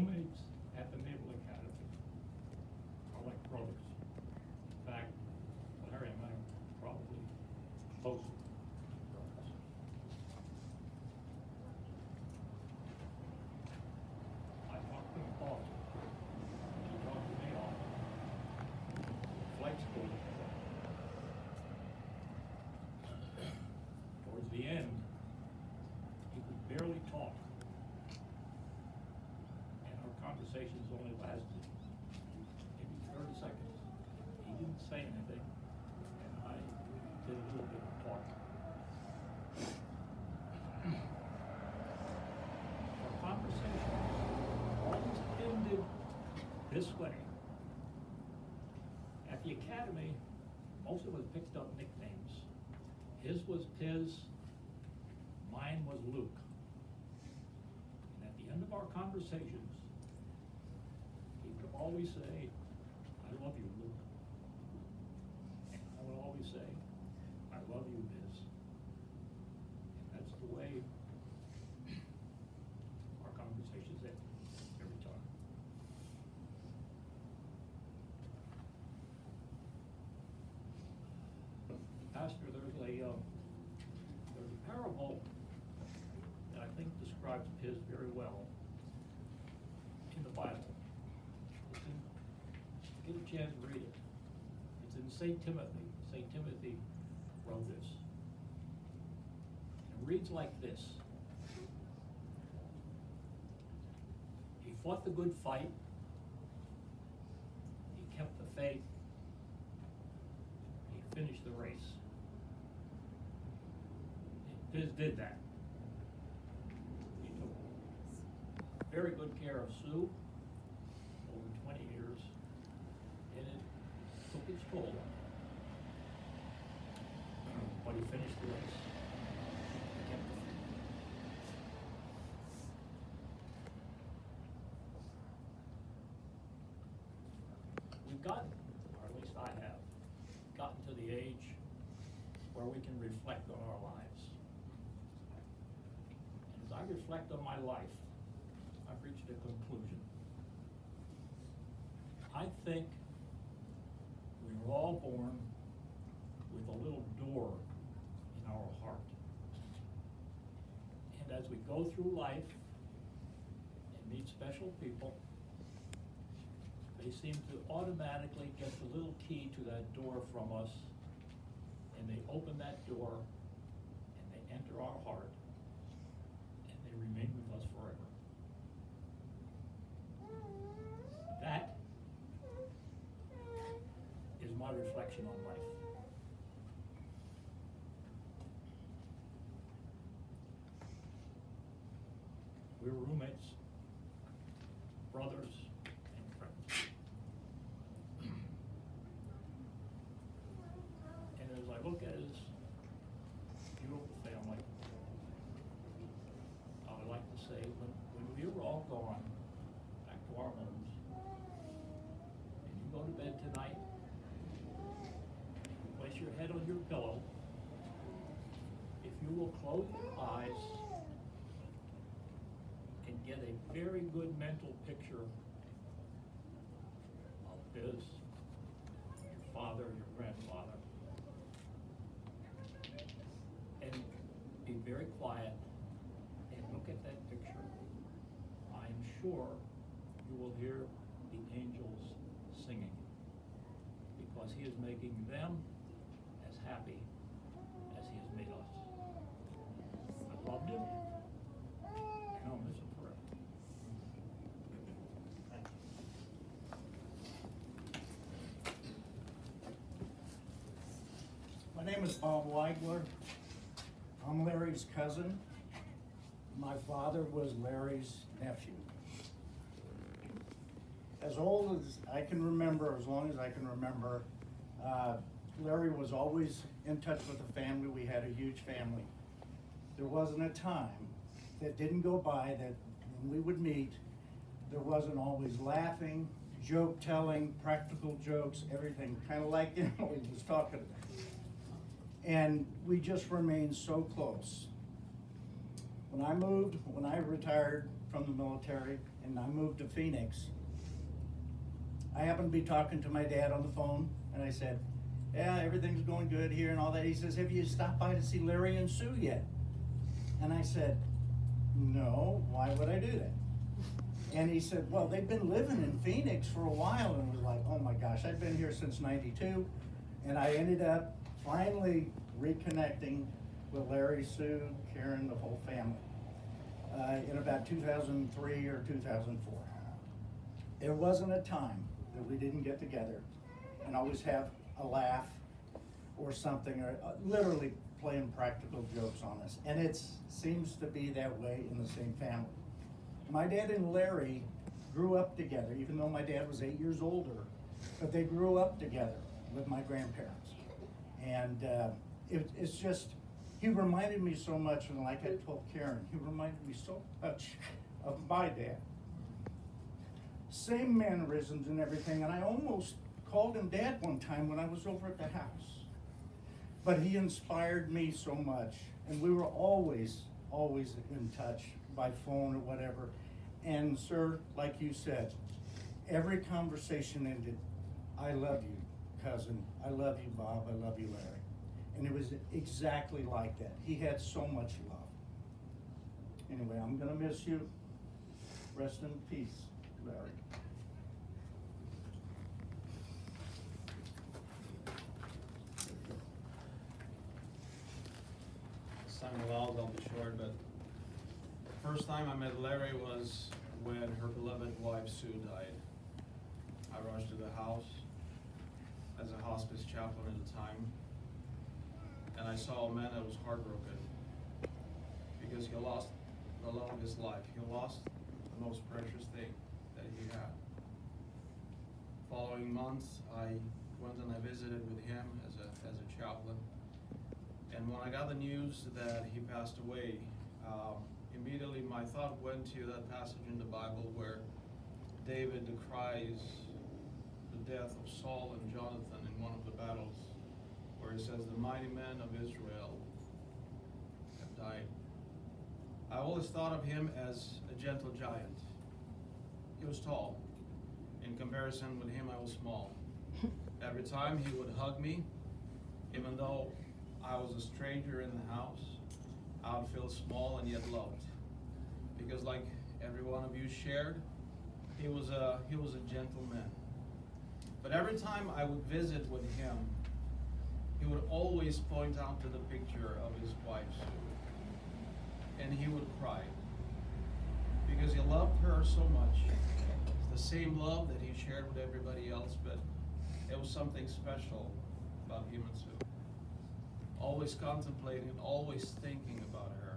roommates at the Naval Academy are like brothers. In fact, Larry and I are probably closer brothers. I talk to him often. He talks to me often. Flight school together. Towards the end, he could barely talk. And our conversations only lasted maybe 30 seconds. He didn't say anything, and I did a little bit of talking. Our conversation always ended this way. At the academy, most of us picked up nicknames. His was Piz, mine was Luke. And at the end of our conversations, he would always say, I love you, Luke. And I would always say, I love you, Piz. And that's the way our conversations end every time. Pastor, there's a parable that I think describes Piz very well in the Bible. Get a chance to read it. It's in St. Timothy. St. Timothy wrote this. It reads like this. He fought the good fight. He kept the faith. He finished the race. Piz did that. He took very good care of Sue over 20 years, and it took its toll. But he finished the race. He kept the faith. We've gotten, or at least I have, gotten to the age where we can reflect on our lives. As I reflect on my life, I've reached a conclusion. I think we were all born with a little door in our heart. And as we go through life and meet special people, they seem to automatically get the little key to that door from us, and they open that door and they enter our heart. Remain with us forever. That is my reflection on life. We were roommates, brothers, and friends. And as I look at his beautiful family, I would like to say, when we were all gone back to our homes, and you go to bed tonight, you place your head on your pillow, if you will close your eyes and get a very good mental picture of Piz, your father, your grandfather, and be very quiet, look at that picture, I am sure you will hear the angels singing, because he is making them as happy as he has made us. I loved him, and I'll miss him forever. Thank you. My name is Bob Weigler. I'm Larry's cousin. My father was Larry's nephew. As old as I can remember, as long as I can remember, Larry was always in touch with the family. We had a huge family. There wasn't a time that didn't go by that when we would meet, there wasn't always laughing, joke telling, practical jokes, everything, kind of like, he was talking about. And we just remained so close. When I retired from the military and I moved to Phoenix, I happened to be talking to my dad on the phone, and I said, yeah, everything's going good here and all that. He says, have you stopped by to see Larry and Sue yet? And I said, no, why would I do that? And he said, well, they've been living in Phoenix for a while. And I was like, oh my gosh, I've been here since '92. And I ended up finally reconnecting with Larry, Sue, Karen, the whole family, in about 2003 or 2004. There wasn't a time that we didn't get together and always have a laugh or something, or literally playing practical jokes on us. And it seems to be that way in the same family. My dad and Larry grew up together, even though my dad was 8 years older, but they grew up together with my grandparents. And it's just, he reminded me so much, and like I told Karen, he reminded me so much of my dad. Same mannerisms and everything, and I almost called him Dad one time when I was over at the house. But he inspired me so much, and we were always in touch by phone or whatever. And sir, like you said, every conversation ended, I love you, cousin. I love you, Bob. I love you, Larry. And it was exactly like that. He had so much love. Anyway, I'm gonna miss you. Rest in peace, Larry. This time I'll be short, but the first time I met Larry was when her beloved wife Sue died. I rushed to the house as a hospice chaplain at the time, and I saw a man that was heartbroken because he lost the love of his life. He lost the most precious thing that he had. Following months, I went and I visited with him as a chaplain. And when I got the news that he passed away, immediately my thought went to that passage in the Bible where David decries the death of Saul and Jonathan in one of the battles, where he says, the mighty men of Israel have died. I always thought of him as a gentle giant. He was tall. In comparison with him, I was small. Every time he would hug me, even though I was a stranger in the house, I would feel small and yet loved. Because like every one of you shared, he was a gentleman. But every time I would visit with him, he would always point out to the picture of his wife, Sue. And he would cry. Because he loved her so much. It's the same love that he shared with everybody else, but it was something special about him and Sue. Always contemplating, always thinking about her.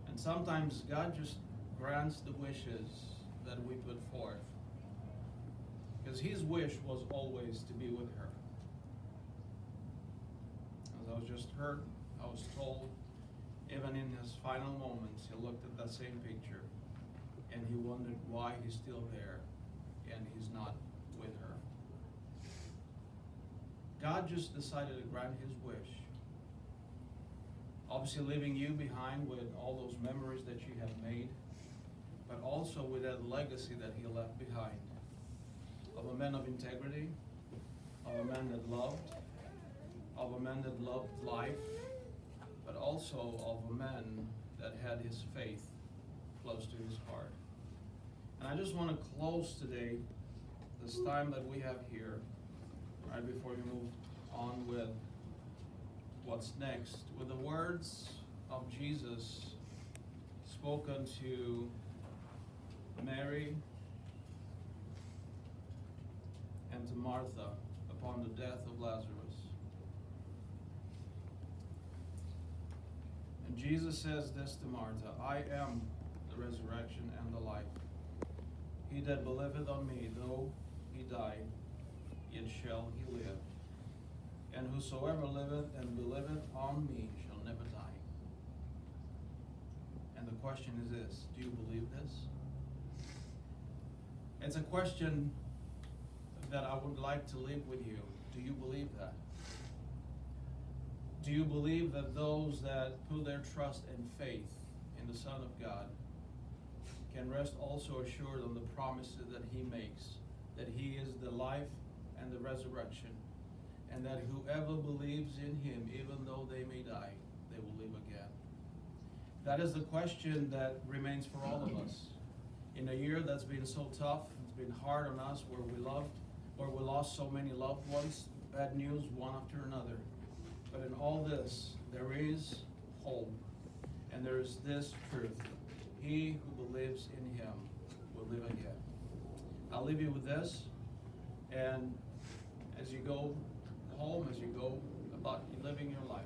And sometimes God just grants the wishes that we put forth. Because his wish was always to be with her. As I was just heard, I was told, even in his final moments, he looked at that same picture and he wondered why he's still there and he's not with her. God just decided to grant his wish. Obviously leaving you behind with all those memories that you have made, but also with that legacy that he left behind of a man of integrity, of a man that loved, of a man that loved life, but also of a man that had his faith close to his heart. And I just want to close today, this time that we have here, right before we move on with what's next, with the words of Jesus spoken to Mary and to Martha upon the death of Lazarus. And Jesus says this to Martha, I am the resurrection and the life. He that believeth on me, though he die, yet shall he live. And whosoever liveth and believeth on me shall never die. And the question is this, do you believe this? It's a question that I would like to leave with you. Do you believe that? Do you believe that those that put their trust and faith in the Son of God can rest also assured on the promises that he makes, that he is the life and the resurrection, and that whoever believes in him, even though they may die, they will live again. That is the question that remains for all of us. In a year that's been so tough, it's been hard on us, where we lost so many loved ones, bad news one after another. But in all this, there is hope, and there is this truth: he who believes in him will live again. I'll leave you with this, and as you go home, as you go about living your life,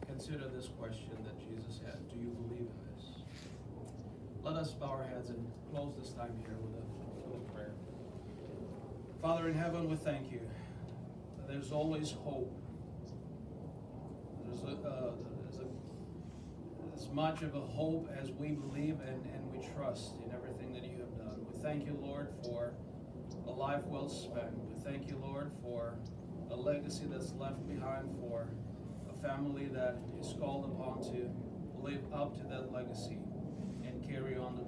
consider this question that Jesus had: do you believe in this? Let us bow our heads and close this time here with a prayer. Father in heaven, we thank you that there's always hope. There's as much of a hope as we believe and we trust in everything that you have done. We thank you, Lord, for a life well spent. We thank you, Lord, for a legacy that's left behind, for a family that is called upon to live up to that legacy and carry on the